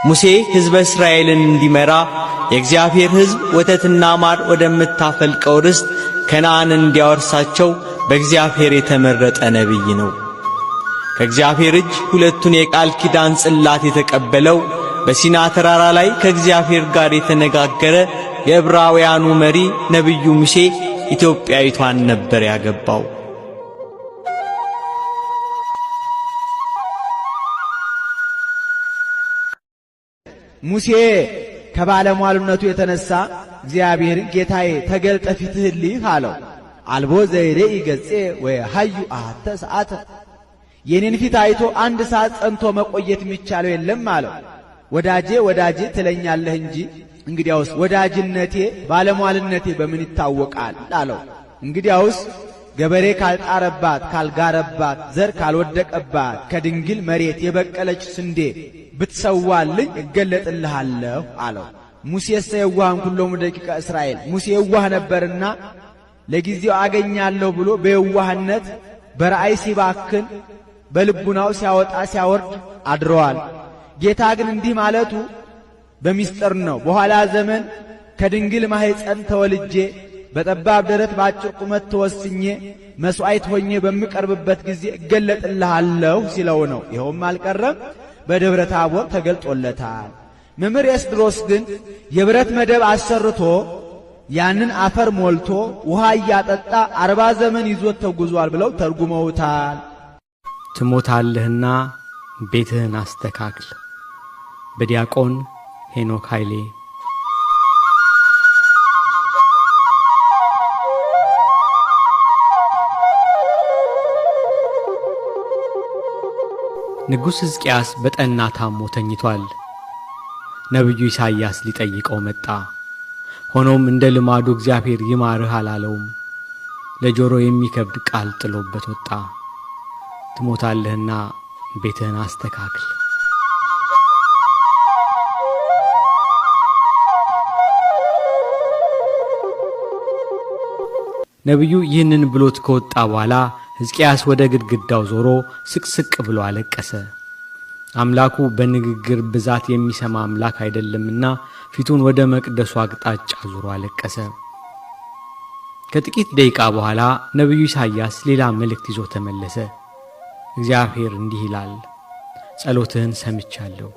ሙሴ ሕዝበ እስራኤልን እንዲመራ የእግዚአብሔር ሕዝብ ወተትና ማር ወደምታፈልቀው ርስት ከነዓን እንዲያወርሳቸው በእግዚአብሔር የተመረጠ ነቢይ ነው። ከእግዚአብሔር እጅ ሁለቱን የቃል ኪዳን ጽላት የተቀበለው በሲና ተራራ ላይ ከእግዚአብሔር ጋር የተነጋገረ የዕብራውያኑ መሪ ነቢዩ ሙሴ ኢትዮጵያዊቷን ነበር ያገባው። ሙሴ ከባለሟልነቱ የተነሳ እግዚአብሔር ጌታዬ ተገልጠ ፊትህን ልይ አለው። አልቦ ዘይሬኢ ገጼ ወየሐዩ አሐተ ሰዓተ የኔን ፊት አይቶ አንድ ሰዓት ጸንቶ መቆየት የሚቻለው የለም አለው። ወዳጄ ወዳጄ ትለኛለህ እንጂ እንግዲያውስ ወዳጅነቴ ባለሟልነቴ በምን ይታወቃል አለው። እንግዲያውስ ገበሬ ካልጣረባት ካልጋረባት ዘር ካልወደቀባት ከድንግል መሬት የበቀለች ስንዴ ብትሰዋልኝ እገለጥልሃለሁ አለው። ሙሴሰ የዋህን ኩሎሙ ደቂቀ እስራኤል ሙሴ የዋህ ነበርና ለጊዜው አገኛለሁ ብሎ በየዋህነት በራእይ ሲባክን በልቡናው ሲያወጣ ሲያወርድ አድረዋል። ጌታ ግን እንዲህ ማለቱ በሚስጥር ነው። በኋላ ዘመን ከድንግል ማኅፀን ተወልጄ በጠባብ ደረት በአጭር ቁመት ተወስኜ መሥዋዕት ሆኜ በምቀርብበት ጊዜ እገለጥልሃለሁ ሲለው ነው። ይኸውም አልቀረም በደብረ ታቦር ተገልጦለታል። መምህር ኤስድሮስ ግን የብረት መደብ አሰርቶ ያንን አፈር ሞልቶ ውሃ እያጠጣ 40 ዘመን ይዞት ተጉዟል ብለው ተርጉመውታል። ትሞታለህና ቤትህን አስተካክል። በዲያቆን ሄኖክ ኃይሌ። ንጉሥ ሕዝቅያስ በጠና ታሞ ተኝቷል። ነቢዩ ኢሳይያስ ሊጠይቀው መጣ። ሆኖም እንደ ልማዱ እግዚአብሔር ይማርህ አላለውም። ለጆሮ የሚከብድ ቃል ጥሎበት ወጣ። ትሞታለህና ቤትህን አስተካክል። ነቢዩ ይህንን ብሎት ከወጣ በኋላ ሕዝቅያስ ወደ ግድግዳው ዞሮ ስቅስቅ ብሎ አለቀሰ። አምላኩ በንግግር ብዛት የሚሰማ አምላክ አይደለምና ፊቱን ወደ መቅደሱ አቅጣጫ ዞሮ አለቀሰ። ከጥቂት ደቂቃ በኋላ ነቢዩ ኢሳይያስ ሌላ መልእክት ይዞ ተመለሰ። እግዚአብሔር እንዲህ ይላል፣ ጸሎትህን ሰምቻለሁ፣